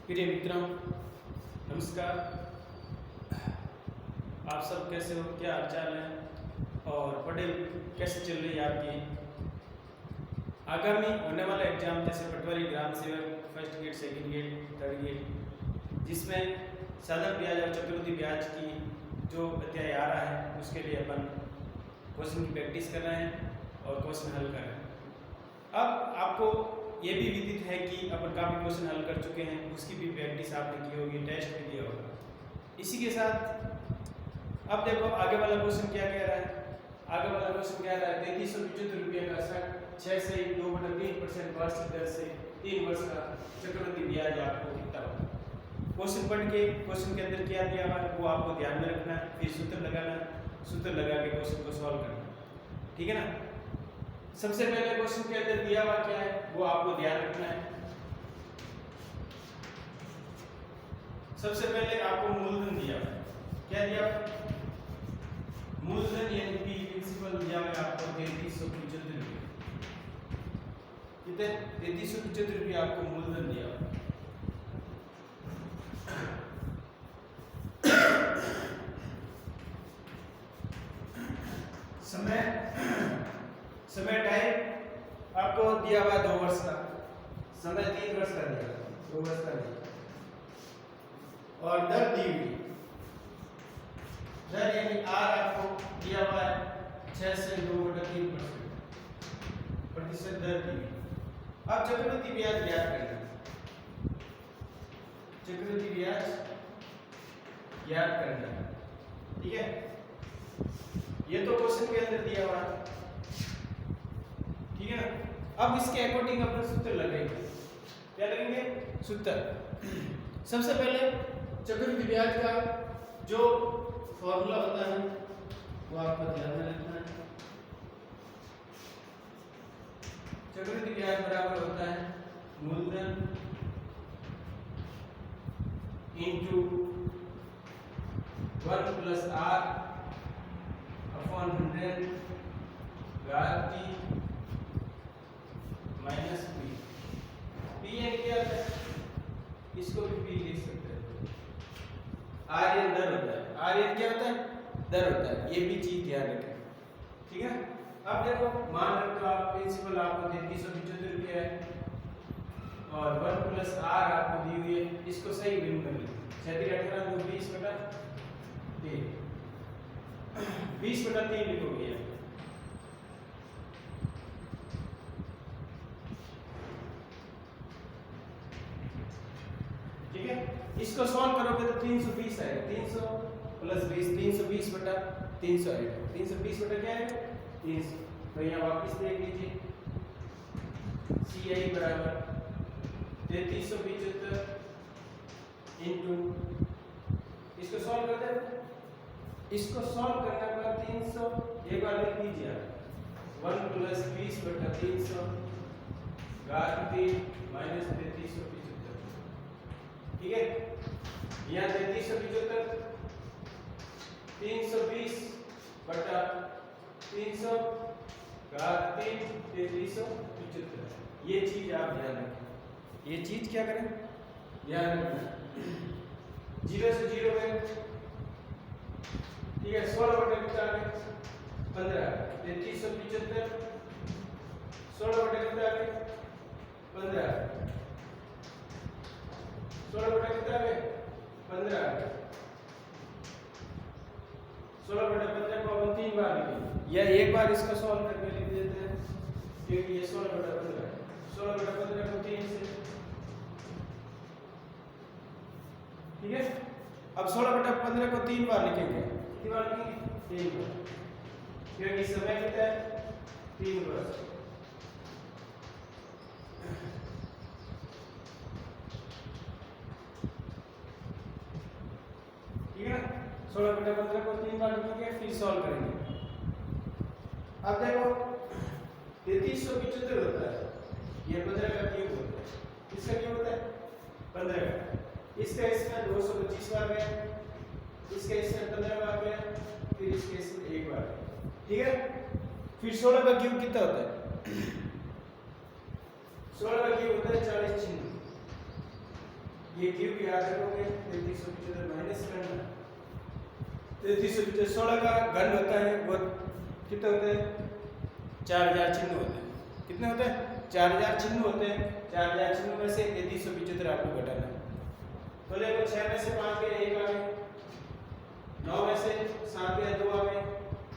प्रिय मित्रों, नमस्कार। आप सब कैसे हो, क्या हालचाल है और पढ़ाई कैसे चल रही है आपकी? आगामी होने वाला एग्जाम जैसे पटवारी ग्राम सेवक first grade, second grade, third grade, जिसमें साधक ब्याज और चक्रवृद्धि ब्याज की जो अध्याय आ रहा है उसके लिए अपन क्वेश्चन की प्रैक्टिस कर रहे हैं और क्वेश्चन हल कर रहे हैं। अब आपको ये भी विदित है कि अपन काफ़ी क्वेश्चन हल कर चुके हैं, उसकी भी प्रैक्टिस आपने की होगी, टेस्ट भी दिया होगा। इसी के साथ अब देखो आगे वाला क्वेश्चन क्या कह रहा है। आगे वाला क्वेश्चन क्या रहा है, 3375 रुपये का ऋण 6 से 2/3% वार्षिक दर से 3 वर्ष का चक्रवृद्धि ब्याज आपको कितना होगा। क्वेश्चन पढ़ के क्वेश्चन के अंदर क्या दिया हुआ है वो आपको ध्यान में रखना है, फिर सूत्र लगाना, सूत्र लगा के क्वेश्चन को सॉल्व करना, ठीक है ना। सबसे पहले क्वेश्चन के अंदर दिया हुआ क्या है वो आपको ध्यान रखना है। सबसे पहले आपको मूलधन दिया हुआ है, क्या दिया हुआ है? मूलधन यानी पी प्रिंसिपल दिया हुआ है आपको 3375 रुपये। कितने? 3375 रुपये आपको मूलधन दिया हुआ है। समय टाइम आपको दिया हुआ 2 वर्ष का, समय 3 वर्ष का दिया, 2 वर्ष का दिया, और दर दी हुई, दर यानी आर आपको दिया हुआ है 6 से 2/3% प्रतिशत दर दी हुई। अब चक्रवृद्धि ब्याज ज्ञात करना, चक्रवृद्धि ब्याज ज्ञात करना, ठीक है। ये तो क्वेश्चन के अंदर दिया हुआ है, ठीक है ना। अब इसके अकॉर्डिंग अपन सूत्र लगाएंगे, क्या लगेंगे? सूत्र। सबसे पहले चक्रवृद्धि ब्याज का जो फॉर्मूला होता है वो आपको ध्यान में रखना है। चक्रवृद्धि ब्याज बराबर होता है मूलधन इंटू 1 + r/100 घात t माइनस पी। पी यानी क्या होता है? इसको भी पी लिख सकते हैं। आर एन दर होता है, आर एन क्या होता है? दर होता है, ये भी चीज ध्यान रखें, ठीक है। अब देखो मान रखते हो आप प्रिंसिपल आपको 3375 रुपये है और 1 + r आपको दी हुई है, इसको सही भिन्न कर लीजिए। 36 18 20/3 20/3 लिखोगे, ठीक है। इसको सॉल्व करोगे तो 320 आएगा, 300 + 20 320/300 आएगा। 320 बटा क्या है? 300। तो यहाँ वापस देख लीजिए, CI बराबर 3375 इंटू, इसको सॉल्व करते हैं। इसको सॉल्व करने के बाद 300 एक बार लिख लीजिए, 1 + 20/300 घात 3 माइनस 3375, ठीक है। यहाँ 3375 320/300 घात 3 3375। ये चीज आप ध्यान रखें, ये चीज क्या करें? ध्यान रखना। 0 से 0 है, ठीक है। 16/15 3375 16/15 15 16/15 16/15 को अपन 3 बार लिखेंगे, या एक बार इसको सॉल्व करके लिख देते हैं, क्योंकि ये 16/15 है। 16/15 को 3 से, ठीक है। अब 16/15 को 3 बार लिखेंगे, कितनी बार लिखेंगे? 3 बार, क्योंकि समय कितना है? 3 वर्ष, ठीक है ना। 16/15 को 3 बार लिखेंगे, फिर सॉल्व करेंगे। अब देखो 3375 होता है, ये 15 का क्यूब होता है, किसका क्यूब होता है? 15 का। इसका इसमें 225 बार गया, इसका इसमें 15 बार गया, फिर इसके इसमें 1 बार, ठीक है। फिर 16 का क्यूब कितना होता है? 16 का क्यूब होता है 40 चिन्ह, ये क्यूब याद रखोगे 3375 माइनस करना 3375 16 का घन होता है वो कितने होते हैं 4000 चिन्ह होते हैं। कितने होते हैं 4000 चिन्ह होते हैं। 4000 चिन्ह में से 3375 आपको घटाना है। तो देखो 6 में से 5 गया 1 आ गया, 9 में से 7 गया 2 आ गया,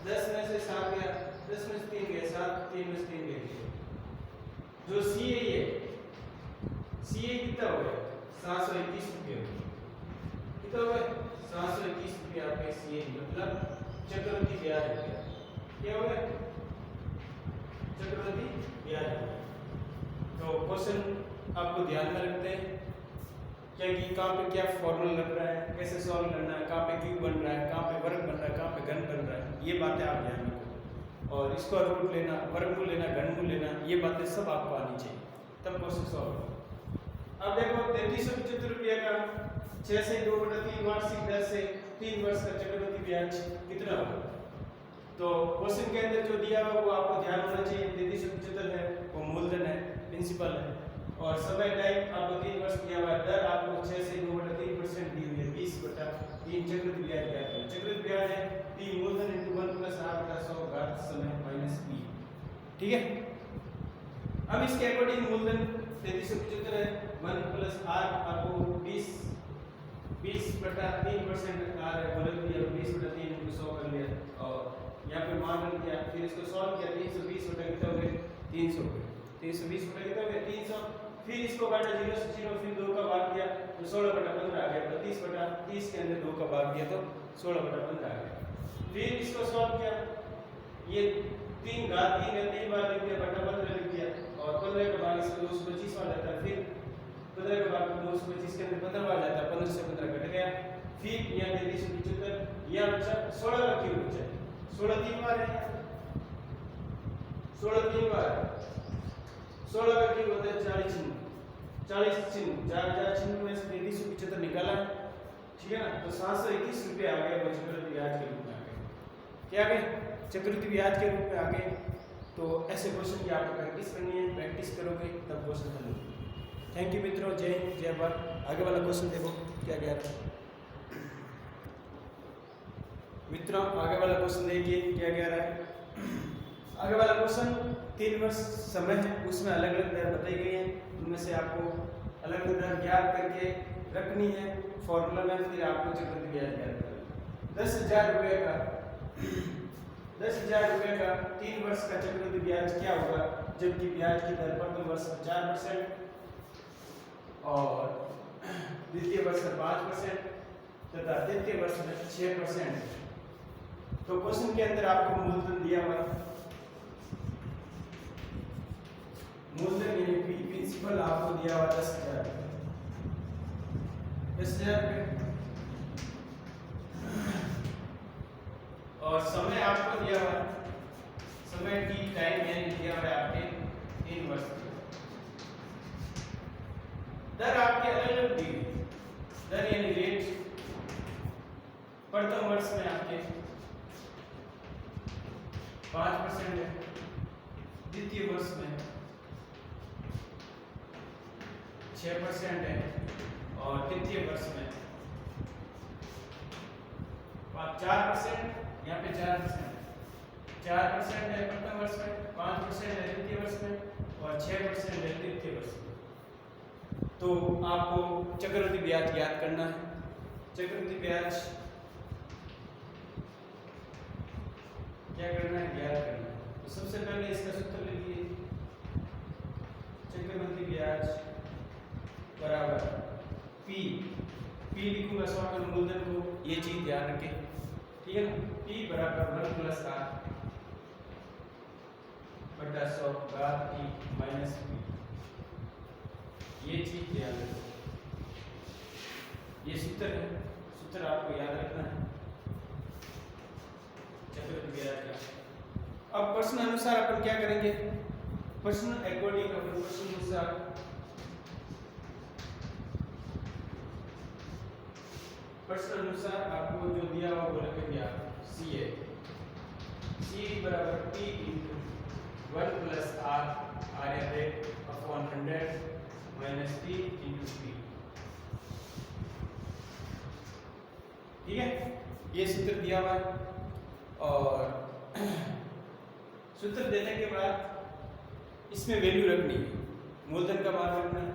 10 में से 7 गया 10 में से 3 गया 7, 3 में से 3 गया। जो सी है ये सी है कितना हो गया 721 रुपये हो गया। कितना हो गया 721 रुपये आपके सी है मतलब चक्रवृद्धि ब्याज हो गया। क्या हो गया चक्रवृद्धि ब्याज हो गया। तो क्वेश्चन आपको ध्यान में रखते हैं क्या कि कहाँ पे क्या फॉर्मूला लग रहा है, कैसे सॉल्व करना है, कहाँ पे क्यूब बन रहा है, कहाँ पे वर्ग बन रहा है, कहाँ पे घन बन रहा है, ये बातें आप ध्यान रखो। और इसको रूट लेना, वर्गमूल लेना, घनमूल लेना, ये बातें सब आपको आनी चाहिए तब क्वेश्चन सॉल्व होगा। अब देखो 3375 रुपये का 6 से 2/3 वार्षिक दर से 3 वर्ष का चक्रवृद्धि ब्याज कितना होगा। तो क्वेश्चन के अंदर जो दिया हुआ वो आपको ध्यान होना चाहिए। 3375 है वो मूलधन है, प्रिंसिपल है, और समय टाइम आपको 3 वर्ष दिया हुआ है। दर आपको 6 से 2/3% दी हुई है 20/3 चक्रवृद्धि ब्याज ज्ञात करें। चक्रवृद्धि ब्याज है p मूलधन * 1 + r/100 घात समय माइनस p। ठीक है। अब इसके अकॉर्डिंग मूलधन 3375 है 1 + r आपको 20/3% r है बोल दिया 20/3 × 100 कर लिया और यहाँ पे मान रख दिया। फिर इसको सॉल्व किया 320 बटा कितना हो गया 300 हो गया। 320 बटा कितना हो गया 300। फिर इसको काटा 0 से 0 फिर 2 का भाग दिया तो 16/15 आ गया। 32/30 के अंदर 2 का भाग दिया तो 16/15 आ गया। फिर इसको सॉल्व किया ये 3 घात 3 है 3 बार लिख दिया बटा 15 लिख दिया और 15 का भाग इसको 225 आ जाता है। फिर 15 का भाग 225 के अंदर 15 आ जाता है, 15 से 15 कट गया। फिर यहाँ 3375 यहाँ बचा 16 का क्यूब बचा 16 3 बार है 16 3 बार 16 का क्यूब होता है 40 चिन्ह 40 चिन्ह 4000 चिन्ह में से 3375 निकाला ठीक है ना। तो 721 रुपये आ गए वो चक्रवृद्धि ब्याज के रूप में आ गए। क्या आ गए चक्रवृद्धि ब्याज के रूप में आ गए। तो ऐसे क्वेश्चन की आपको प्रैक्टिस करनी है, प्रैक्टिस करोगे तब क्वेश्चन हल होगा। थैंक यू मित्रों, जय हिंद जय भारत। आगे वाला क्वेश्चन देखो क्या कह रहा है मित्रों। आगे वाला क्वेश्चन देखिए क्या कह रहा है। आगे वाला क्वेश्चन 3 वर्ष समय है उसमें अलग अलग दर बताई गई है। उनमें से आपको अलग अलग दर ज्ञात करके रखनी है फॉर्मूला में। फिर आपको चक्रवृद्धि ब्याज ज्ञात करना। 10,000 रुपये का 10,000 रुपये का 3 वर्ष का चक्रवृद्धि ब्याज क्या होगा जबकि ब्याज की दर प्रथम वर्ष में 4% और द्वितीय वर्ष में 5% तथा तृतीय वर्ष में 6%। तो क्वेश्चन के अंदर आपको मूलधन दिया हुआ है। मूलधन यानी प्रिंसिपल आपको दिया हुआ 10,000 रुपये और समय आपको दिया हुआ है। समय की टाइम यानी दिया हुआ है आपके 3 वर्ष दर आपके अलग अलग दी हुई। दर यानी रेट प्रथम वर्ष में आपके 5% है, द्वितीय वर्ष में 6% है और तृतीय वर्ष में 4%। यहाँ पे 4% है प्रथम वर्ष में, 5% है द्वितीय वर्ष में और 6% है तृतीय वर्ष में। तो आपको चक्रवृद्धि ब्याज ज्ञात करना है। चक्रवृद्धि ब्याज क्या करना है ज्ञात करना है। तो सबसे पहले इसका सूत्र लिखिए। चक्रवृद्धि ब्याज बराबर P लिखूंगा शॉर्ट में मूलधन को, ये चीज ध्यान रखें ठीक है ना। P बराबर 1 + r बटा 100 घात T माइनस P। ये चीज ध्यान रखें, ये सूत्र है, सूत्र आपको याद रखना है चक्रवृद्धि ब्याज का। अब प्रश्न अनुसार अपन क्या करेंगे, प्रश्न अकॉर्डिंग अपन प्रश्न अनुसार आपको जो दिया हुआ वो रखेंगे आप C है। C बराबर P × 1 + r rate upon 100 minus P × P। ठीक है, ये सूत्र दिया हुआ है। और सूत्र देने के बाद इसमें वैल्यू रखनी है, मूलधन का मान रखना है।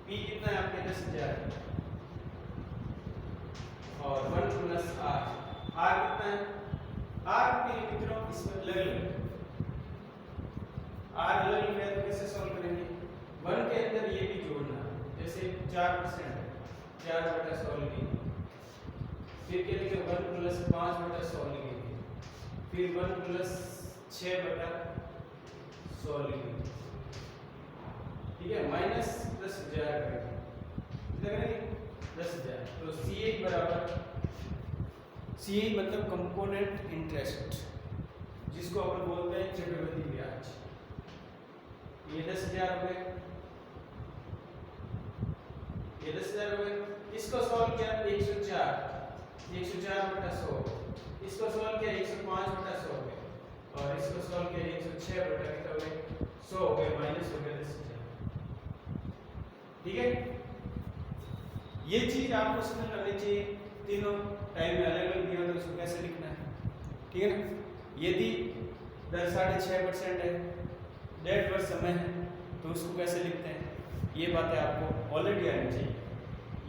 P कितना है आपके 10,000 और 1 प्लस R, R कितना है, R के मित्रों इसमें अलग अलग R अलग है, तो कैसे सॉल्व करेंगे? 1 के अंदर ये भी जोड़ना है, जैसे 4% है, 4/100 लिखेंगे, फिर क्या लिखेंगे 1 प्लस 5/100 लिखेंगे, फिर 1 प्लस 6/100 लिखेंगे, ठीक है, माइनस 10,000 करेंगे, कितना करेंगे 10,000। तो C8 बराबर, C8 मतलब कंपोनेंट इंटरेस्ट, जिसको अपन बोलते हैं चक्रवृद्धि ब्याज। ये 10,000 हो गए, ये 10,000 हो गए। इसको सॉल्व किया 104, 104/100, इसको सॉल्व किया 105/100 हो गए, और इसको सॉल्व किया 106/100 हो गए, माइनस हो गया 10,000। ठीक है, ये चीज आपको समझ लगनी चाहिए। तीनों टाइम में अलग अलग दिया तो उसको कैसे लिखना है, ठीक है ना। यदि दर 6.5% है, 1.5 वर्ष समय है, तो उसको कैसे लिखते हैं, ये बातें आपको ऑलरेडी आनी चाहिए।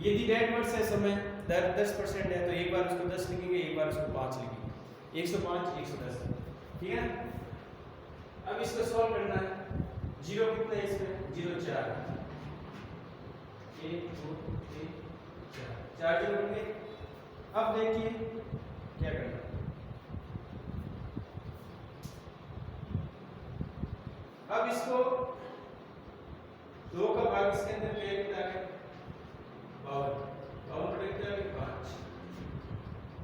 यदि 1.5 वर्ष है समय, दर 10% है, तो एक बार उसको 10 लिखेंगे, एक बार उसको 5 लिखेंगे, 105 110, ठीक है ना। अब इसको सॉल्व करना है, जीरो कितना है इसमें, 0 4, 1 2 3 4 जीरो बन गए। अब देखिए क्या करना है, अब इसको 2 का भाग इसके अंदर कितना है 52, 52 कितना है 5,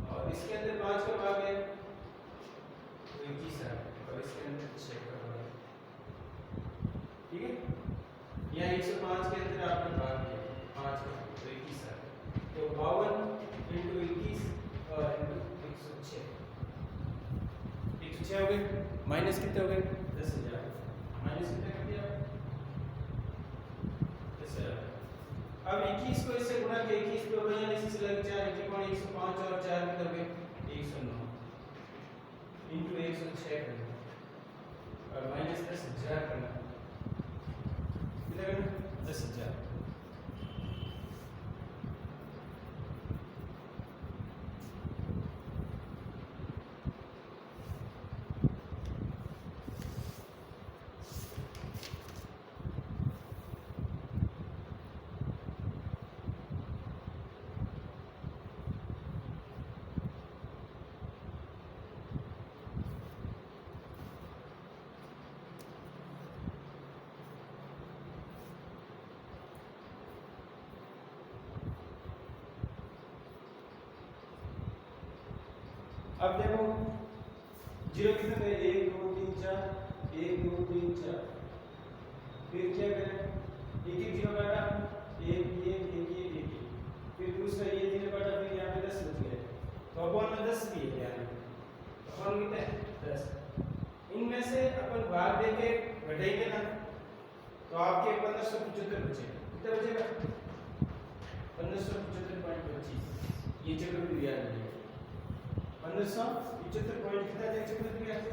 और इसके अंदर 5 का भाग है तो 21 है, और इसके अंदर 6 का भाग है, ठीक है। यहाँ 105 के अंदर आपने भाग किया 5 का, तो 21 है, तो 52 × 21 और × 106, 106 हो गए, माइनस कितने हो गए 10,000, माइनस कितने कर दिया 10,000। अब 21 को इससे गुणा किया, 21 को बयान इसी से लग 4, 105 और 4 कितने हो गए 109 × 106 करना, और माइनस 10,000 करना, कितना करना 10,000। अब देखो जीरो कितने थे 1 2 3 4, 1 2 3 4, फिर क्या करें, एक एक जीरो काटा, एक, फिर दूसरा ये जीरो काटा, फिर यहाँ पे 10 बच गए, तो अपन में 10 भी है यहाँ, अपन कितने 10, इनमें से अपन भाग देके घटाएंगे ना, तो आपके 1575 बचे, कितना बचेगा 1575.25, ये चक्रवृद्धि ब्याज है 1575 पॉइंट कितना है चक्रवृद्धि ब्याज,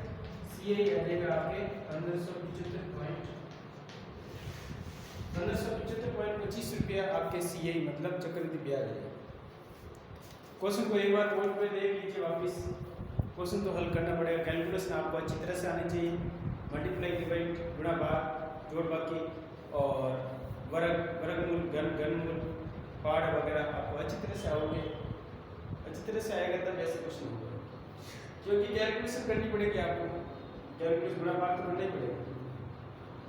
सीए आ जाएगा आपके 1575.25 रुपया आपके सीए मतलब चक्रवृद्धि ब्याज है। क्वेश्चन को एक बार बोर्ड पे देख लीजिए वापस, क्वेश्चन तो हल करना पड़ेगा, कैलकुलेशन आपको अच्छी तरह से आनी चाहिए, मल्टीप्लाई डिवाइड गुणा भाग जोड़ बाकी और वर्गमूल घनमूल पाड़ वगैरह आपको अच्छी तरह से आओगे, अच्छी तरह से आएगा तब ऐसे क्वेश्चन होगा, क्योंकि कैलकुलेशन करनी पड़ेगी आपको, कैलकुलेशन गुणा भाग तो करना ही पड़ेगा,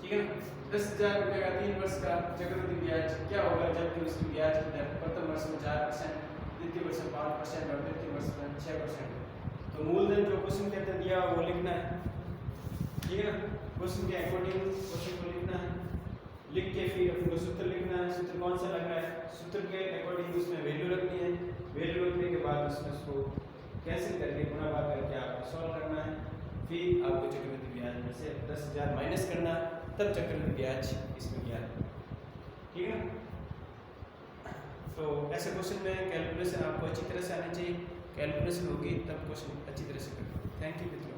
ठीक है ना। 10,000 रुपये का 3 वर्ष का चक्रवृद्धि ब्याज क्या होगा, जबकि उसकी ब्याज की दर प्रथम वर्ष में 4%, द्वितीय वर्ष में 5% और तृतीय वर्ष में 6%। तो मूलधन जो क्वेश्चन के अंदर दिया वो लिखना है, ठीक है ना, क्वेश्चन के अकॉर्डिंग क्वेश्चन को लिखना है, लिख के फिर अपने को सूत्र लिखना है, सूत्र कौन सा लगना है, सूत्र के अकॉर्डिंग उसमें वैल्यू रखनी है, वैल्यू रखने के बाद उसमें उसको कैंसिल करके गुणा भाग करके आपको सॉल्व करना है, फिर आपको चक्रवृद्धि ब्याज में से 10,000 माइनस करना, तब चक्रवृद्धि ब्याज इसमें क्या है, ठीक है ना। तो ऐसे क्वेश्चन में कैलकुलेशन आपको अच्छी तरह से आनी चाहिए, कैलकुलेशन होगी तब क्वेश्चन अच्छी तरह से करें। थैंक यू मित्रों।